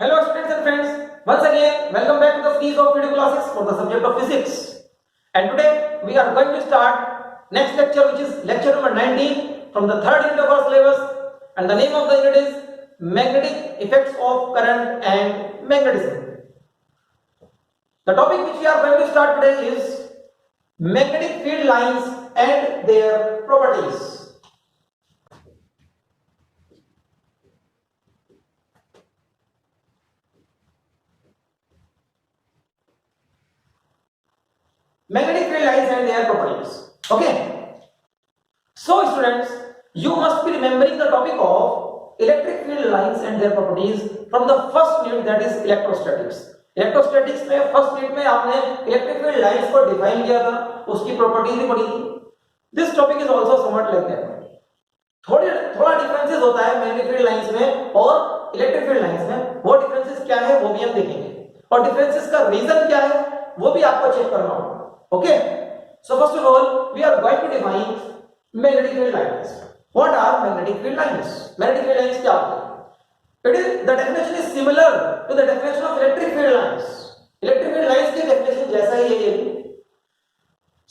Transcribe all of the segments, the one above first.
Hello students and friends, once again welcome back to the series of video classes for the subject of physics. And today we are going to start next lecture, which is lecture number 19 from the third unit of our syllabus, and the name of the unit is magnetic effects of current and magnetism. The topic which we are going to start today is magnetic field lines and their properties. Magnetic field lines and their properties. Okay. So students, you must be remembering the topic of electric field lines and their properties from the first unit, that is electrostatics. Electrostatics में first unit में आपने electric field lines को define किया था, उसकी properties भी पढ़ी थी. This topic is also somewhat like that. थोड़ा डिफरेंसेस होता है मैग्नेटिक फील्ड लाइंस में और इलेक्ट्रिक फील्ड लाइंस में. वो डिफरेंसेस क्या है वो भी हम देखेंगे, और डिफरेंसेस का रीजन क्या है वो भी आपको चेक करना होगा. Okay, so first of all we are going to define magnetic field lines. What are magnetic field lines? Magnetic field lines क्या होते हैं? It is, the definition is similar to the definition of electric field lines. Electric field lines की definition जैसा ही है ये.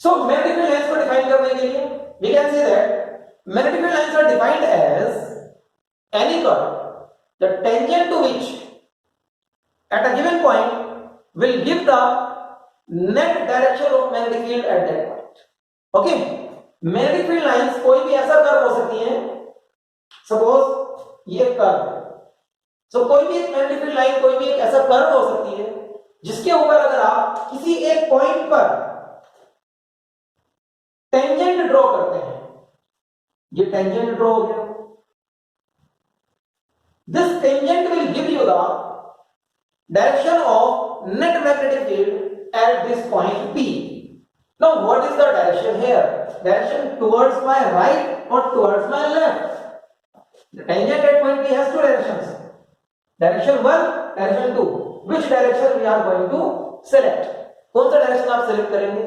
So magnetic field lines को define करने के लिए we can say that magnetic field lines are defined as any curve the tangent to which at a given point will give the net direction of magnetic field at that point. Okay, magnetic field lines कोई भी ऐसा curve हो सकती है. Suppose ये curve है, सो कोई भी एक मैग्नेटिक फील्ड लाइन, कोई भी एक ऐसा कर्व हो सकती है जिसके ऊपर अगर आप किसी एक पॉइंट पर टेंजेंट ड्रॉ करते हैं, ये टेंजेंट ड्रॉ हो गया. This tangent will give you the direction of net magnetic field at this point P. Now what is the direction here? Direction towards my right or towards my left? The tangent at point P has two directions. Direction 1, direction 2. Which direction we are going to select? कौन सा direction आप select करेंगे?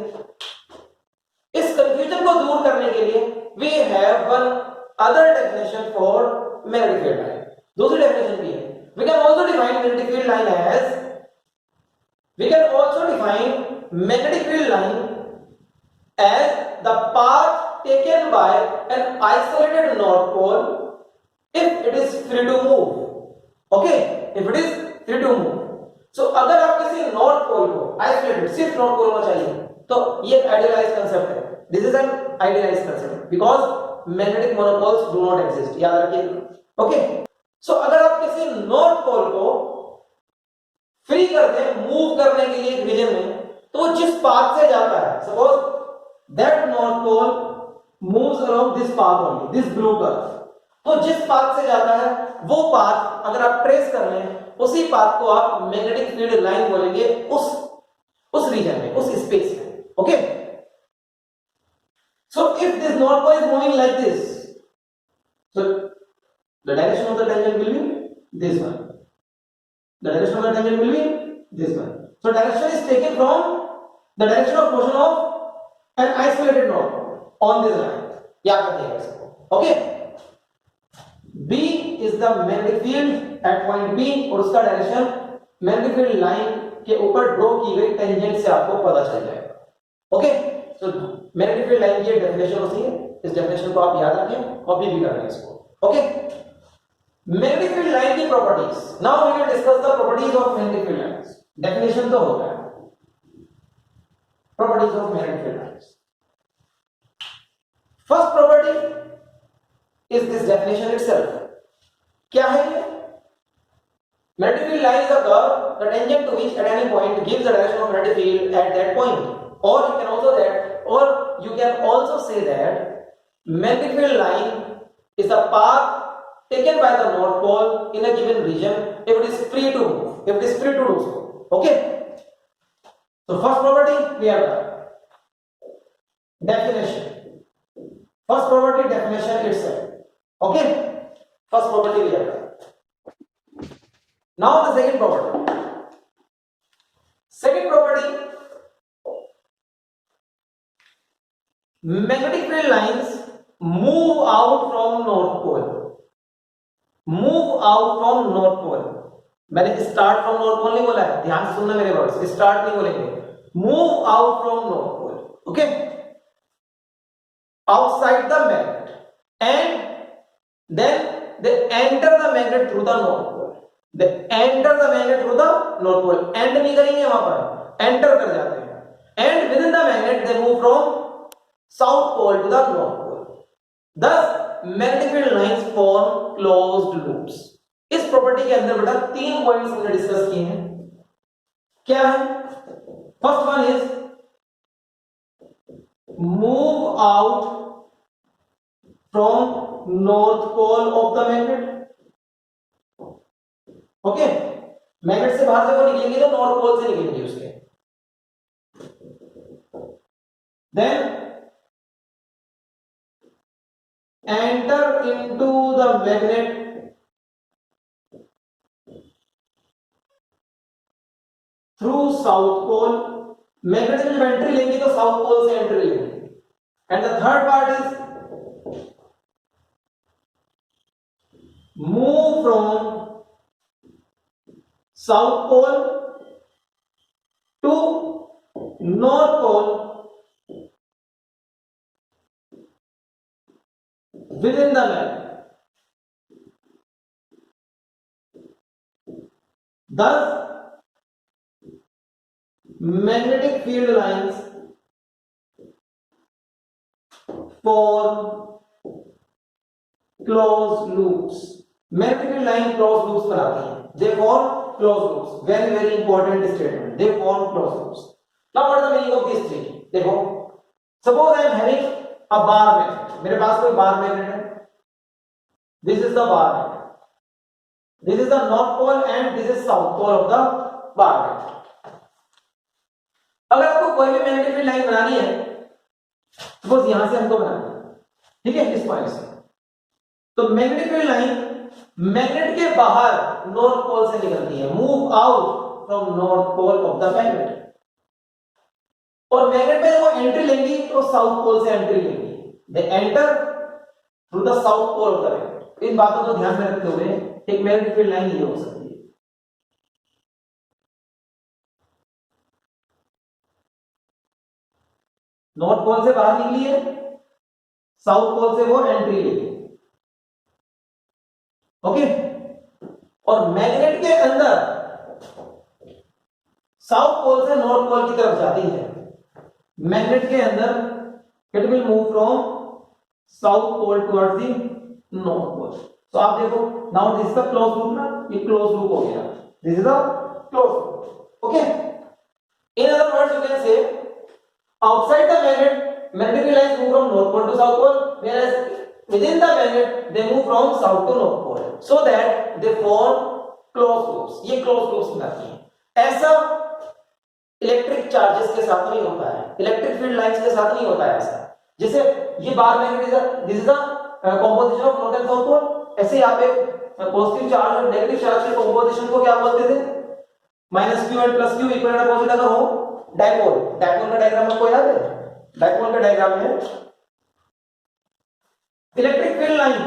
इस confusion को दूर करने के लिए we have one other definition for magnetic field line. दूसरी डेफिनेशन भी है. We can also define magnetic field line as we can also define magnetic field line as the path taken by an isolated north pole if it is free to move. Okay, if it is free to move. So अगर आप किसी north pole को isolated, सिर्फ north pole होना चाहिए, तो ये एक आइडियलाइज्ड कंसेप्ट है. This is an idealised concept because magnetic monopoles do not exist. याद रखिए. ओके, सो अगर आप किसी नॉर्थ पोल को फ्री करते हैं मूव करने के लिए रीजन में, तो जिस पाथ से जाता है, suppose that north pole moves along this path only, this blue curve, तो जिस पाथ से जाता है वो पाथ अगर आप ट्रेस कर लें, उसी पाथ को आप मैग्नेटिक फील्ड लाइन बोलेंगे उस रीजन में, उस स्पेस में. Okay, so if this north pole is moving like this, so the direction of the tangent will be this one. The direction of the tangent will be this one. So direction is taken from the direction of motion of an isolated north pole on this line. याद रखिएगा इसको. Okay. B is the magnetic field at point B और उसका direction magnetic field line के ऊपर draw की गई tangent से आपको पता चल जाएगा. Okay, so magnetic field line की डेफिनेशन होती है. इस डेफिनेशन को आप याद रखें, कॉपी भी कर लें इसको. ओके, magnetic field line की properties. Now we will discuss the properties of magnetic field lines. Definition तो होता है, properties of magnetic field lines. First property is this definition itself. क्या है ये? Magnetic field line is a curve the tangent to which at any point gives the direction of magnetic field at that point. Or you can also say that magnetic field line is a path taken by the north pole in a given region if it is free to move, if it is free to do so. Okay, so first property we have done. Definition. First property, definition itself. Okay, first property we have done. Now the second property. Second property, magnetic field lines move out from north pole. Move out from north pole. मैंने start from north पोल नहीं बोला है, ध्यान से सुनना मेरे words, start नहीं बोलेंगे, move out from north pole, okay, outside the magnet and then they enter the magnet through the north pole, they enter the magnet through the north pole, and नहीं करेंगे वहां पर, एंटर कर जाते हैं, and within the magnet they move from south pole to the north pole, thus magnetic field lines form closed loops। इस property के अंदर बेटा तीन पॉइंट्स हमने डिस्कस किए हैं, क्या है? First one is move out from north pole of the magnet, okay, magnet से बाहर जब वो निकलेंगे तो नॉर्थ पोल से निकलेंगे उसके, then enter into the magnet through south pole, magnet में जब एंट्री लेंगे तो साउथ पोल से एंट्री लेंगे, and the third part is move from south pole to north pole within the magnet, thus magnetic field lines form closed loops, magnetic field line closed loops बनाते हैं, they form closed loops, very very important statement, they form closed loops। now what is the meaning of these three? देखो, suppose I am having a bar magnet, मेरे पास कोई bar magnet है, this is the bar magnet, this is the north pole and this is south pole of the bar magnet. अगर आपको कोई भी magnetic field line बनानी है, सपोज यहां से हमको बनानी है, ठीक है, इस पॉइंट से, तो मैग्नेटिक फील्ड लाइन मैग्नेट के बाहर नॉर्थ पोल से निकलती है, move out from north pole of the magnet, और मैग्नेट में वो एंट्री लेंगी तो साउथ पोल से एंट्री लेंगी, they enter through the south pole of the magnet। इन बातों को ध्यान में रखते हुए एक मैग्नेटिक फील्ड लाइन ये हो सकती है, नॉर्थ पोल से बाहर निकली है, साउथ पोल से वो एंट्री ले, ओके, और मैग्नेट के अंदर साउथ पोल से नॉर्थ पोल की तरफ जाती है, मैग्नेट के अंदर it will move from south pole towards the north pole. तो आप देखो, now this is the close loop ना, ये क्लोज लूप हो गया, this is the close loop, okay. In other words you can say outside the magnet magnetic field lines move from north pole to south pole, whereas within the magnet they move from south to north pole, so that they form closed loops। ये closed loops बनाती हैं। ऐसा electric charges के साथ नहीं होता है, electric field lines के साथ नहीं होता है ऐसा। जैसे ये bar magnet this is the composition of north and south pole, ऐसे यहाँ पे पॉजिटिव चार्ज और नेगेटिव चार्ज के कंपोजिशन को क्या बोलते थे? -q and +q equal and opposite अगर हो, डाइपोल, डाइपोल का डायग्राम आपको याद है? डाइपोल का डायग्राम है electric field line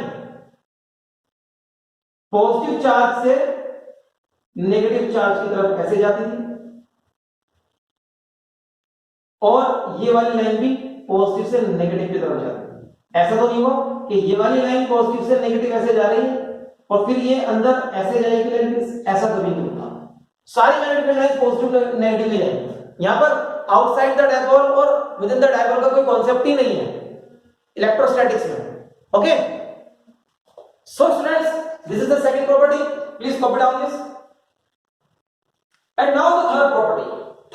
positive charge से नेगेटिव चार्ज की तरफ ऐसे जाती थी, और ये वाली लाइन भी पॉजिटिव से नेगेटिव की तरफ जाती है। ऐसा तो नहीं हुआ कि ये वाली लाइन पॉजिटिव से नेगेटिव ऐसे जा रही है और फिर ये अंदर ऐसे जाएगी लाइन, ऐसा कभी नहीं होता। सारी मैग्नेटिक लाइन पॉजिटिव नेगेटिव ही है। यहां पर आउटसाइड द डायपोल और विद इन द डायपोल का कोई कॉन्सेप्ट ही नहीं है इलेक्ट्रोस्टैटिक्स में, okay. So students, this is the second property, please copy down this. And now the third property.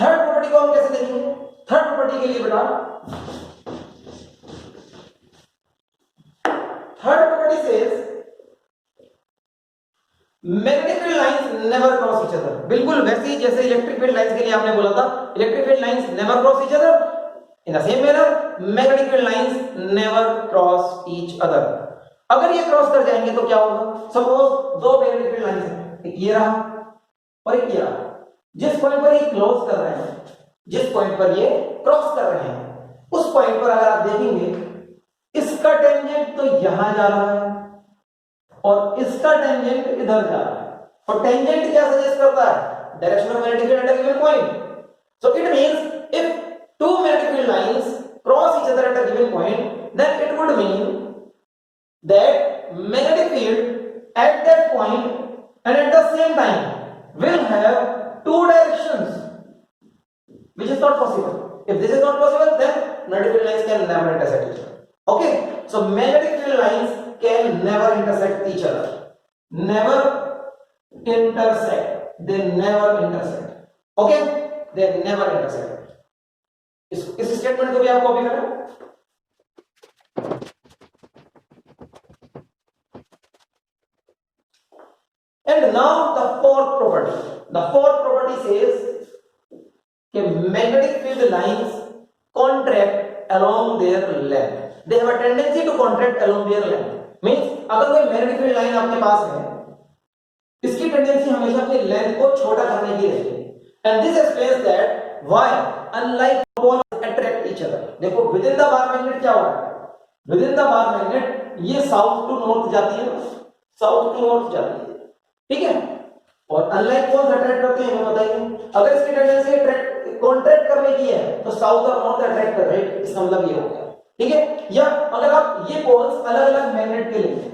Third property को हम कैसे देखेंगे? थर्ड प्रॉपर्टी के लिए बेटा, third property says magnetic field lines never cross each other. बिल्कुल वैसे ही जैसे इलेक्ट्रिक फील्ड लाइंस के लिए आपने बोला था, electric field lines never cross each other, in the same manner magnetic field lines never cross each other. अगर ये क्रॉस कर जाएंगे तो क्या होगा? सपोज दो मैग्नेटिक फील्ड लाइंस हैं, एक ये रहा और एक ये रहा। जिस पॉइंट पर ये क्लोज कर रहे हैं, जिस पॉइंट पर ये क्रॉस कर रहे हैं, उस पॉइंट पर अगर आप देखेंगे इसका टेंजेंट तो यहां जा रहा है और इसका टेंजेंट इधर जा रहा है। और टेंजेंट क्या सजेस्ट करता है? Direction of magnetic field at a given point. So it means if two magnetic field lines cross each other at a given point, then it would mean that magnetic field at that point and at the same time will have two directions, which is not possible. If this is not possible, then magnetic field lines can never intersect each other. Okay, so magnetic field lines can never intersect each other. Never intersect. They never intersect. Okay, they never intersect. इस statement को भी आप copy करें. And now the fourth property. The fourth property says that magnetic field lines contract along their length. They have a tendency to contract along their length. Means अगर कोई magnetic field line आपके पास है, इसकी tendency हमेशा अपनी length को छोटा करने की रहती है. And this explains that why unlike poles attract each other. देखो within the bar magnet क्या हो रहा है? Within the bar magnet ये साउथ टू नॉर्थ जाती है, साउथ टू नॉर्थ जाती है, ठीक है. और अनलाइक पोल्स अट्रैक्ट करते हैं, हमें बताइए. अगर इसकी टेंडेंसी अट्रैक्ट कॉन्ट्रैक्ट करने की है तो साउथ और नॉर्थ अट्रैक्ट कर रहे हैं, इसका मतलब ये हो गया, ठीक है. या अगर आप ये पोल्स अलग अलग मैग्नेट के लेंगे,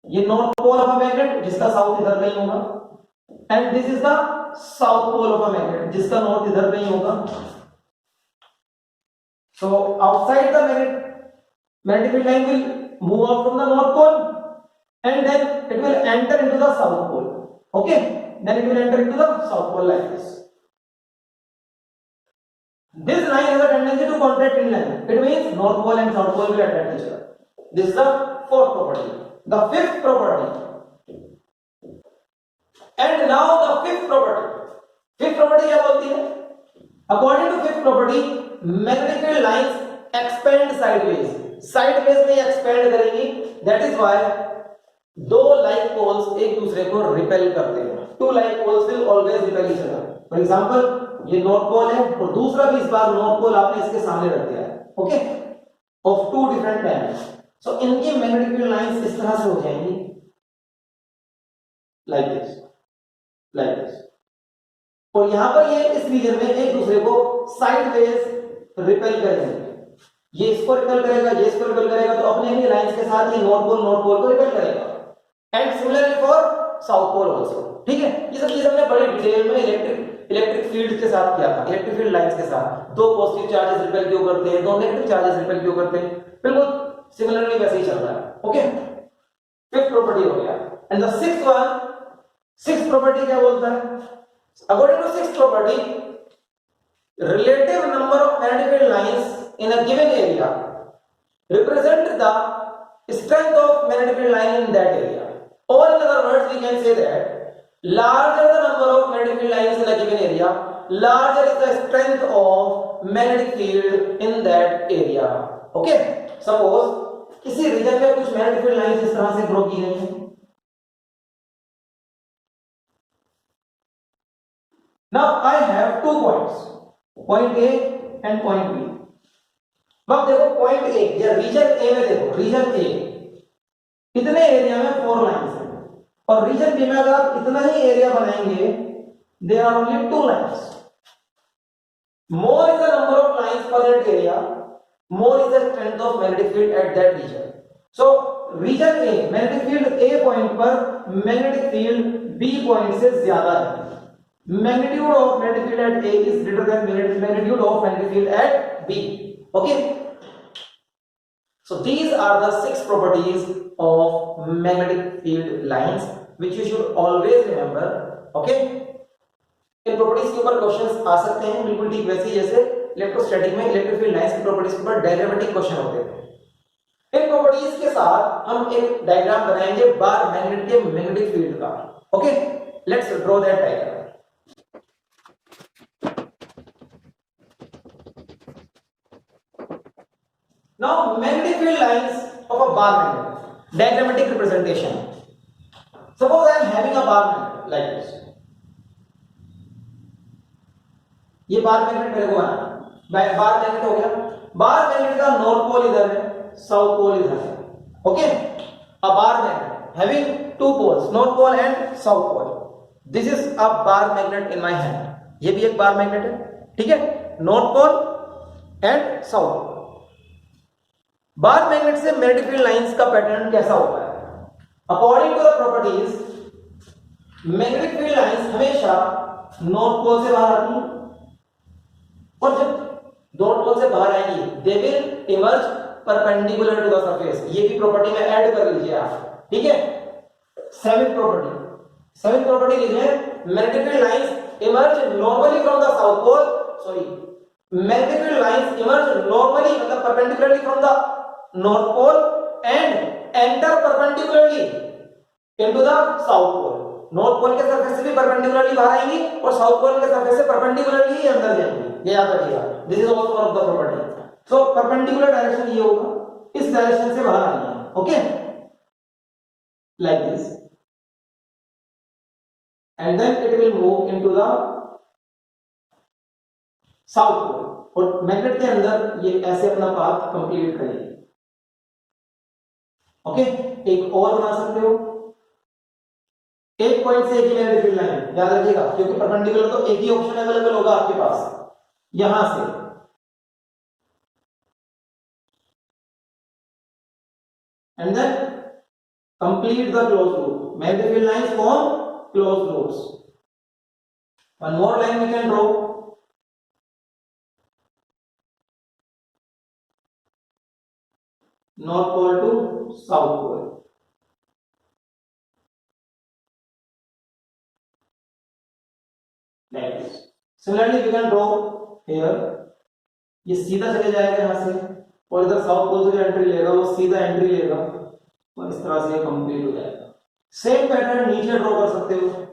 ये north pole of a magnet जिसका साउथ इधर नहीं होगा, and this is the south pole of a magnet जिसका नॉर्थ इधर नहीं होगा. So outside the magnetic field line will move out from the north pole and then it will enter into the south pole. Okay, then it will enter into the south pole like this. This line has a tendency to contract in length. It means north pole and south pole will attract each other. This is the fourth property. The fifth property. And now the fifth property. Fifth property क्या बोलती है? According to fifth property, magnetic field lines expand sideways. Sideways में expand करेंगी. That is why दो like poles एक दूसरे को repel करते हैं. Two like poles will always repel each other. For example, ये north pole है और दूसरा भी इस बार north pole आपने इसके सामने रख दिया है. Okay? Of two different planets. So इनकी magnetic field lines इस तरह से हो जाएंगी. Like this. Like this. और यहां पर ये इस रीजन में एक दूसरे को साइडवेज रिपेल करेंगे. ये इसको रिपेल करेगा, ये इसको रिपेल करेगा, तो अपने ही लाइंस के साथ ये नॉर्थ पोल को रिपेल करेगा. And similarly for south pole also. ठीक है, ये सब चीज हमने बड़ी डिटेल में इलेक्ट्रिक फील्ड के साथ किया था. इलेक्ट्रिक फील्ड लाइंस के साथ दो पॉजिटिव चार्जेस रिपेल क्यों करते हैं, दो नेगेटिव चार्जेस रिपेल क्यों करते हैं, बिल्कुल सिमिलरली वैसे ही चल रहा है. ओके, फिफ्थ प्रॉपर्टी हो गया. एंड द सिक्स्थ प्रॉपर्टी क्या बोलता है? According to sixth property, relative number of magnetic field lines in a given area represent the strength of magnetic field line in that area. Or in other words, we can say that larger the number of magnetic field lines in a given area, larger is the strength of magnetic field in that area. Okay? Suppose किसी reason में कुछ magnetic field lines इस तरह से draw की गई हैं. Now I have two points, point A and point B. अब देखो point A या रीजन A में देखो, रीजन A इतने एरिया में 4 लाइंस हैं और रीजन B में अगर आप इतना ही एरिया बनाएंगे, there are only 2 lines. More is the number of lines per that area, more is the strength of magnetic field at that region. So region A, magnetic field A point पर magnetic field B point से ज्यादा है. Magnitude of magnetic field at A is greater than magnitude of magnetic field at B. Okay. So these are the 6 properties of magnetic field lines which you should always remember. Okay. In properties के ऊपर questions आ सकते हैं, बिल्कुल ठीक वैसे ही जैसे electrostatic में electric field lines की प्रॉपर्टीज के ऊपर डेरिवेटिव क्वेश्चन होते हैं. इन प्रॉपर्टीज के साथ हम एक डायग्राम बनाएंगे बार मैग्नेट के मैग्नेटिक फील्ड का. Okay, let's draw that diagram. Now magnetic field lines of a bar magnet, diagrammatic representation. Suppose I am having a bar magnet like this. ये बार मैग्नेट मेरे को बनाना. Bar magnet हो गया. Bar magnet का north pole इधर है, south pole इधर है. Okay, a bar magnet having two poles, north pole and south pole. This is a bar magnet in my hand, ये भी एक बार मैग्नेट है, ठीक है, north pole and south pole. Bar magnet से magnetic field lines का pattern कैसा होता है? According to the properties magnetic field lines हमेशा नॉर्थ पोल से बाहर आती हैं, और जब नॉर्थ पोल से बाहर आएंगी they will emerge perpendicular to the surface. ये भी प्रॉपर्टी में ऐड कर लीजिए आप, ठीक है। सेवेंथ प्रॉपर्टी लिखिए, magnetic field lines emerge normally from the south pole, sorry, magnetic field lines emerge normally मतलब perpendicularly from the north pole and enter perpendicularly into the south pole. North pole के surface से भी perpendicularly बाहर आएंगी और south pole के surface से perpendicularly ही अंदर जाएंगी, ये याद रखिएगा। This is also one of the property. So perpendicular direction ये होगा, इस डायरेक्शन से बाहर आनी है, okay, like this, and then it will move into the south pole, और मैग्नेट के अंदर ये ऐसे अपना पाथ कंप्लीट करेगी, ओके। एक और बना सकते हो, एक पॉइंट से एक ही मैग्नेटिक फील्ड लाइन, याद रखिएगा, क्योंकि परपेंडिकुलर तो एक ही ऑप्शन अवेलेबल होगा आपके पास, यहां से and then complete the closed loop. Magnetic field lines form closed loops. One more line we can draw. North pole to south pole. Like this. Similarly, we can draw here. ये सीधा चले जाएगा यहां से, और इधर साउथ पोल से जो एंट्री लेगा वो सीधा एंट्री लेगा, और इस तरह से कंप्लीट हो जाएगा। सेम पैटर्न नीचे ड्रॉ कर सकते हो,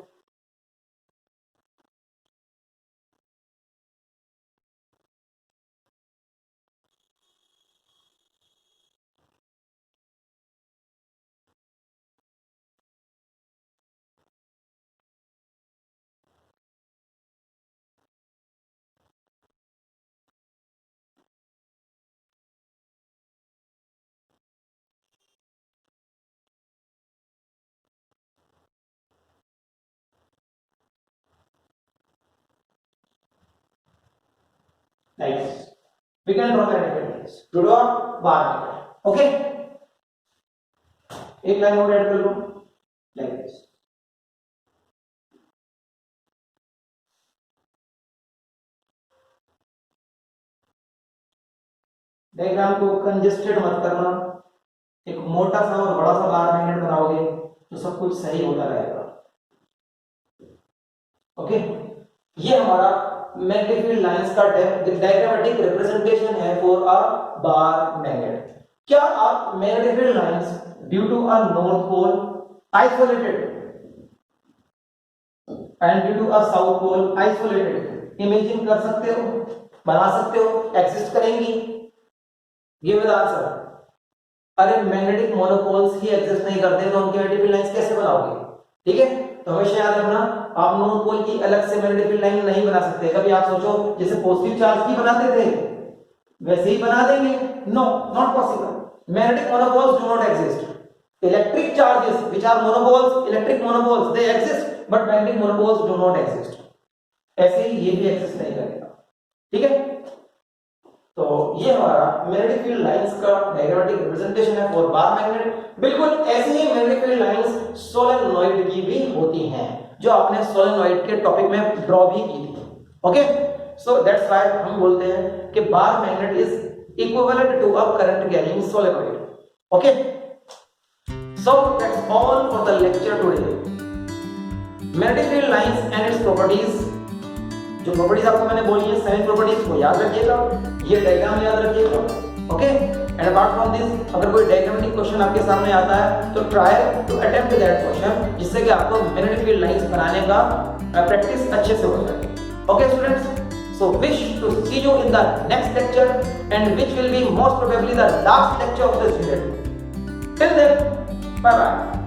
like this. We can draw magnetic fields to draw bar magnet, okay। एक लाइन और ऐड कर लो, like this। डायग्राम को कंजेस्टेड मत करना, एक मोटा सा और बड़ा सा बार मैग्नेट बनाओगे तो सब कुछ सही होता रहेगा, ओके। ये हमारा मैग्नेटिक फील्ड लाइंस का डायग्रामेटिक रिप्रेजेंटेशन है फॉर अ बार मैग्नेट। क्या आप magnetic field lines due to a north pole isolated and due to a south pole isolated imagine कर सकते हो, बना सकते हो, एग्जिस्ट करेंगी? Give the answer. अरे मैग्नेटिक मोनोपोल्स ही एग्जिस्ट नहीं करते तो उनकी मैग्नेटिक फील्ड लाइंस कैसे बनाओगे? ठीक है, तो हमेशा याद रखना, आप नॉर्थ पोल की अलग से मैग्नेटिक फील्ड लाइन नहीं बना सकते। कभी आप सोचो जैसे पॉजिटिव चार्ज की बनाते थे वैसे ही बना देंगे, no, not possible. Magnetic monopoles do not exist. Electric charges which are monopoles, electric monopoles, they exist but magnetic monopoles do not exist. ऐसे ही ये भी एग्जिस्ट नहीं करेगा, ठीक है। तो ये हमारा मैग्नेटिक फील्ड लाइंस का डायग्रामेटिक रिप्रेजेंटेशन है फॉर बार मैग्नेट। बिल्कुल ऐसी ही मैग्नेटिक फील्ड लाइंस सोलेनोइड की भी होती हैं, जो आपने सोलेनोइड के टॉपिक में ड्रॉ भी की थी, ओके। सो दैट्स व्हाई हम बोलते हैं कि bar magnet is equivalent to a current carrying solenoid, okay. So that's all for the lecture today. Magnetic field lines and its properties, जो प्रॉपर्टीज आपको मैंने बोली है 7 प्रॉपर्टीज को याद रखिएगा, ये डायग्राम याद रखिएगा, okay. And apart from this अगर कोई डायग्रामेटिक क्वेश्चन आपके सामने आता है तो try to attempt that question, जिससे कि आपको मैग्नेटिक फील्ड लाइंस बनाने का प्रैक्टिस अच्छे से हो जाए, okay students. So wish to see you in the next lecture and which will be most probably the last lecture of this unit. Till then, bye bye.